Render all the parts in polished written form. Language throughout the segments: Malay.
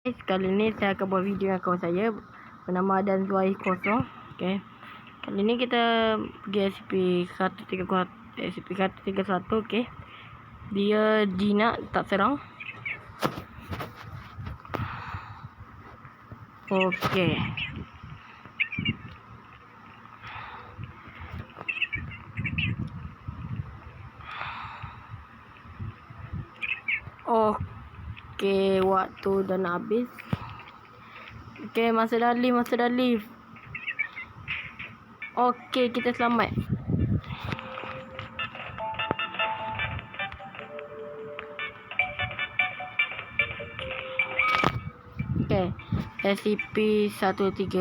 Kali ni saya akan buat video dengan kawan saya bernama Adan Zuai Kosong. Okay. Kali ni kita pergi SCP-131. Okay. Dia jinak tak serang. Okay. Okay, waktu dah nak habis. Okay, masa dah lift. Okay, kita selamat. Okay, SCP-13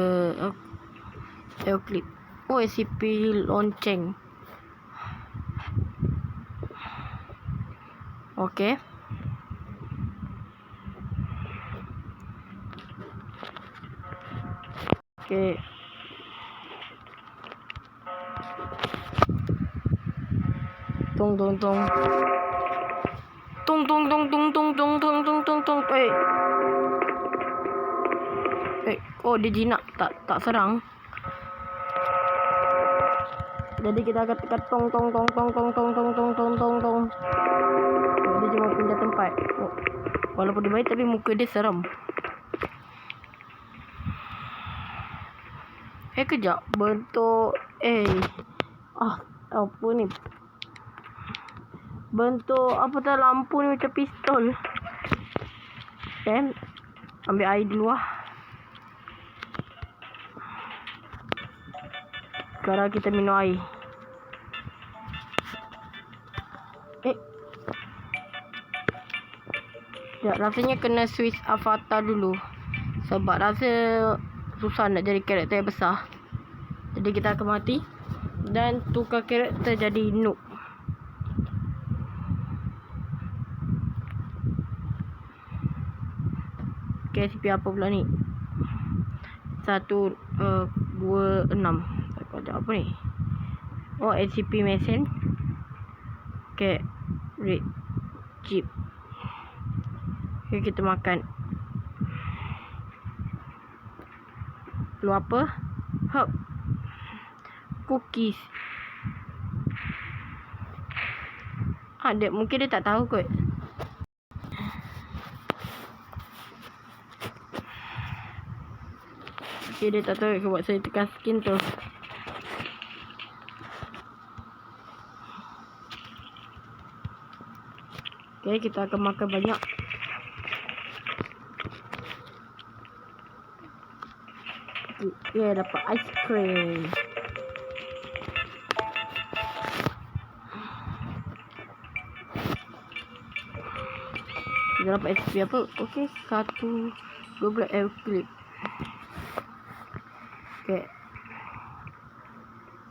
Euclid. Oh, SCP lonceng. Okay. Okay. Tung. Oh, dia jinak tak serang. Jadi kita akan tekan tong. Dia cuma pindah tempat. Oh. Walaupun dia baik tapi muka dia seram. Kejap. Bentuk apa ni? Bentuk apa tak lampu ni macam pistol. Okay. Ambil air dulu lah. Sekarang kita minum air. Ya, rasanya kena switch avatar dulu. Sebab rasa susah nak jadi karakter yang besar. Jadi kita akan mati dan tukar karakter jadi noob. Okay, SCP apa pula ni? 126. Takut apa ni? Oh, SCP mesin. Okay, red chip. Okay, kita makan. Lu apa? Herb. Cookies. Mungkin dia tak tahu kot. Okay, dia tak tahu buat saya tekan skin tu. Okay, kita akan makan banyak. Okay, dapat ice cream. Kita dapat SCP apa? Okay, 12 Euclid. Okay.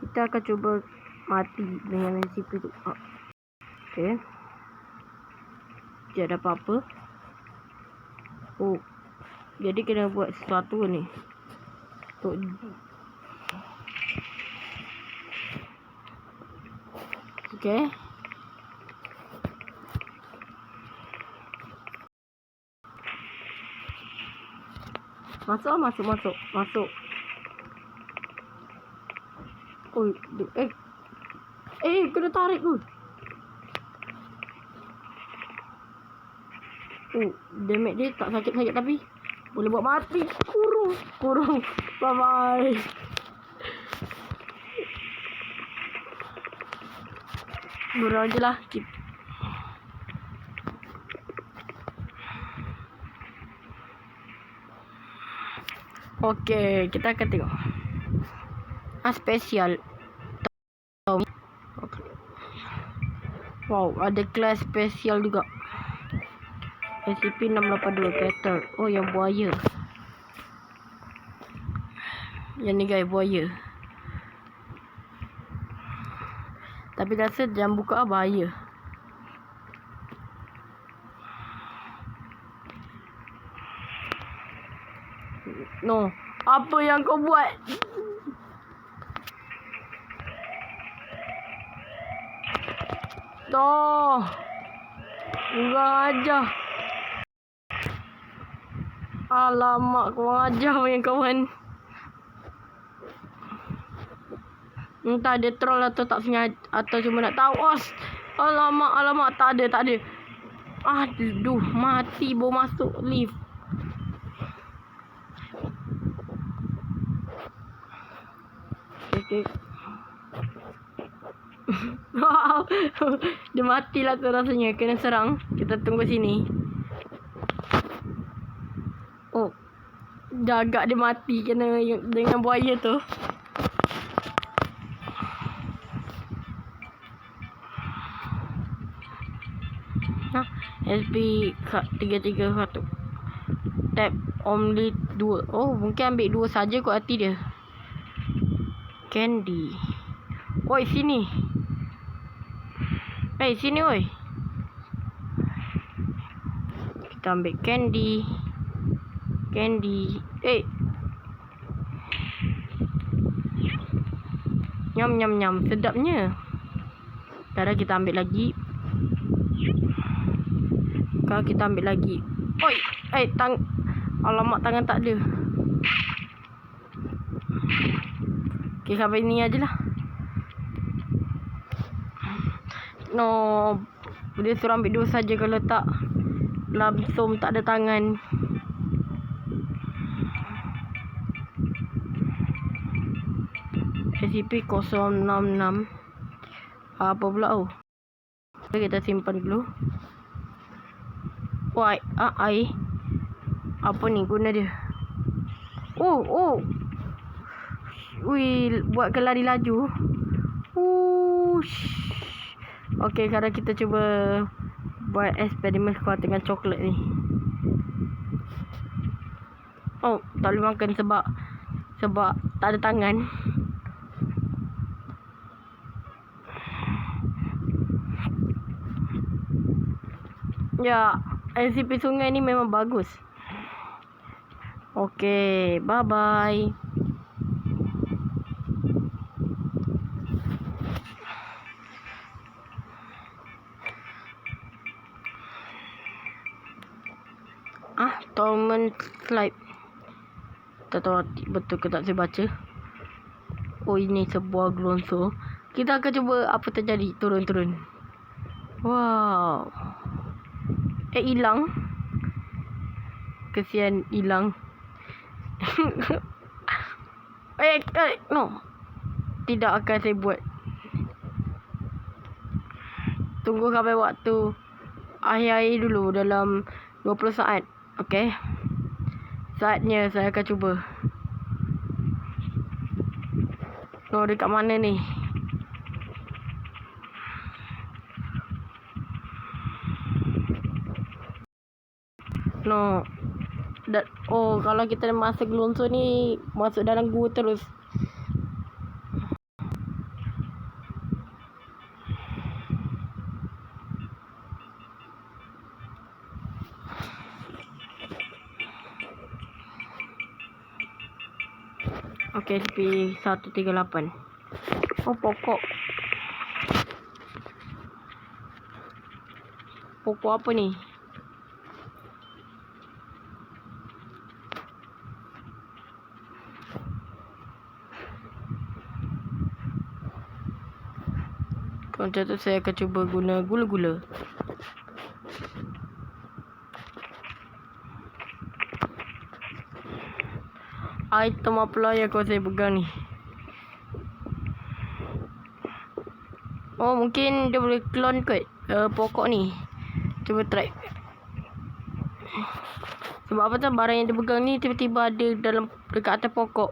Kita akan cuba mati dengan SCP tu. Okay. Tidak ada apa-apa. Oh. Jadi kena buat sesuatu ni. Okay. Masuk. Oh, kena tarik tu. Oh, damage dia tak sakit tapi boleh buat mati. Kurung. Bye-bye. Burung je lah. Okay, kita akan tengok. Spesial. Okay. Wow, ada kelas spesial juga. SCP-682 Peter. Oh, yang buaya. Yang ni guys, buaya. Tapi rasa jangan buka bahaya. No. Apa yang kau buat? Kurang ajar. Alamak, kurang ajar punya kawan. Entah dia troll atau tak sengaja, atau cuma nak tahu. Alamak, tak ada. Aduh, mati baru masuk lift. Okay. Wow. Dia matilah tu rasanya. Kena serang. Kita tunggu sini. Oh, jaga dia mati kena dengan buaya tu. SP 331. Tap only 2. Oh, mungkin ambil 2 saja kot hati dia. Candy. Oi, sini. Sini oi. Kita ambil candy. Nyam. Sedapnya. Sekarang kita ambil lagi. Oi, alamak, tangan tak ada. Okay, sampai ni ajalah. No, dia suruh ambil 2 saja, kalau tak langsung tak ada tangan. SCP-066. Apa pula tu? Kita simpan dulu. Why? Air. Apa ni guna dia? Oh. Wih, buatkan lari laju. Okey, sekarang kita cuba buat eksperimen kuat dengan coklat ni. Oh, tak boleh makan sebab tak ada tangan. Ya, SCP sungai ni memang bagus. Okey, bye-bye. Torment slide. Tak tahu betul ke tak saya baca. Oh, ini sebuah glonso. Kita akan cuba apa terjadi. Turun. Wow. Hilang. Kesian hilang. No. Tidak akan saya buat. Tunggu sampai waktu akhir dulu dalam 20 saat. Okey. Saatnya saya akan cuba. No, dekat mana ni? No. Oh, kalau kita masuk glonso ni, masuk dalam gua terus. Okey, SCP-138. Oh, pokok. Pokok apa ni? Macam tu saya akan cuba guna gula-gula. Item apa lah yang kau saya pegang ni? Oh, mungkin dia boleh clone kot pokok ni. Cuba try. Sebab apa tu, barang yang dia pegang ni tiba-tiba ada dekat atas pokok.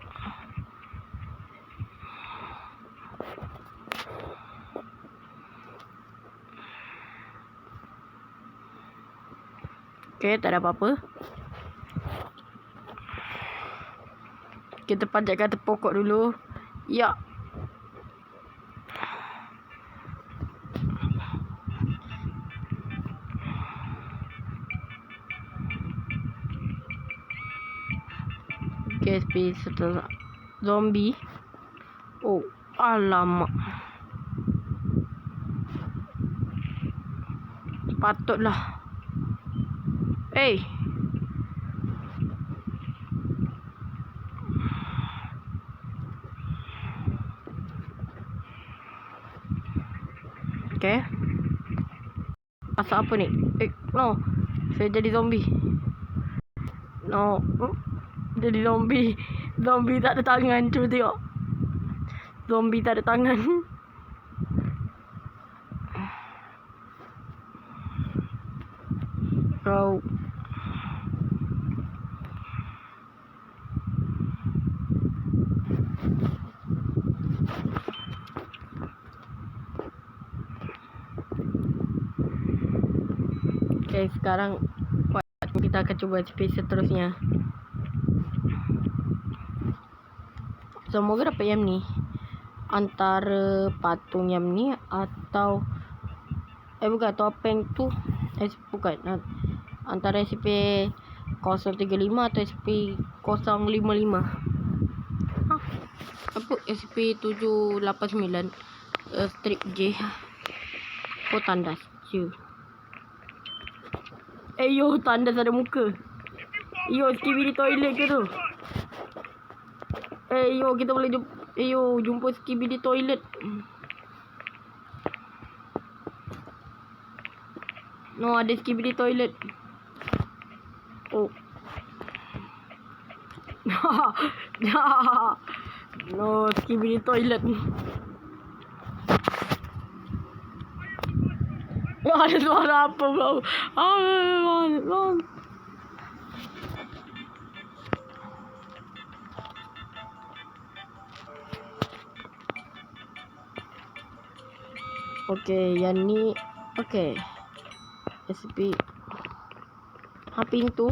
Okey, tak ada apa-apa. Kita panjat ke atas pokok dulu. Ya. KSP setelah zombie. Oh, alamak. Patutlah. Okay. Asal apa ni? No. Saya jadi zombie. No. Jadi zombie. Zombie tak ada tangan. Cuba tengok. Zombie tak ada tangan. Kau. Okay, sekarang kita akan cuba space seterusnya. Semoga dapat yang ni. Antara patung yang ni atau bukan, topeng tu bukan. Antara SCP-035 atau SCP-055. Apa SCP-789 strip J. Oh, tandas. Yo, tandas ada muka. Yo, skibidi toilet ke tu? Yo, kita boleh jumpa skibidi toilet. No, ada skibidi toilet. Oh. No, skibidi toilet. Ada suara apa pula? Okay, yang ni. Okay. SCP. Pintu.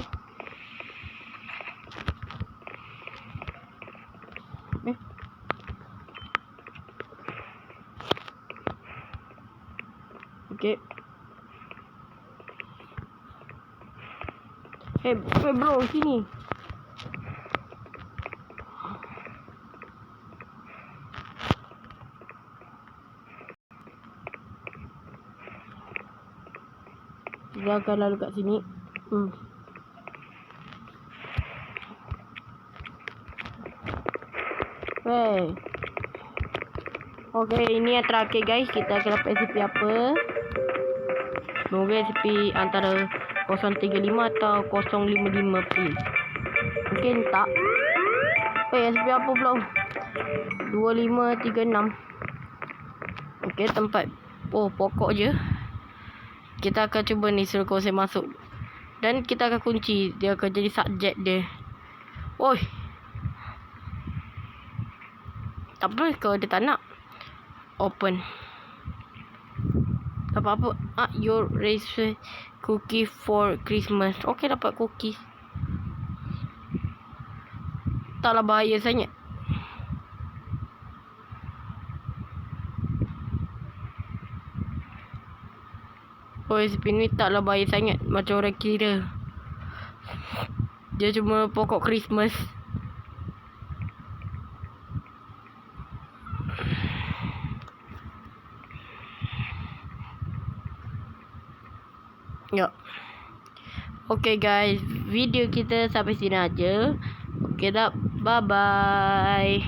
Okay. Bro, sini. Dia akan lalu kat sini. Okay, ini yang terakhir guys. Kita akan dapat SCP apa? Semoga SCP antara 035 atau 055 please. Mungkin tak. SCP apa pula? 2536. Okay, tempat pokok je. Kita akan cuba ni suruh kawasan masuk. Dan kita akan kunci. Dia akan jadi subjek dia. Oi. Tak apa kalau dia tak nak. Open. Dapat apa? Your race cookie for Christmas. Okay, dapat cookie. Taklah bahaya sangat. SCP ni taklah bahaya sangat. Macam orang kira. Dia cuma pokok Christmas. Ya. Okay guys, video kita sampai sini aja. Okay dah, bye bye.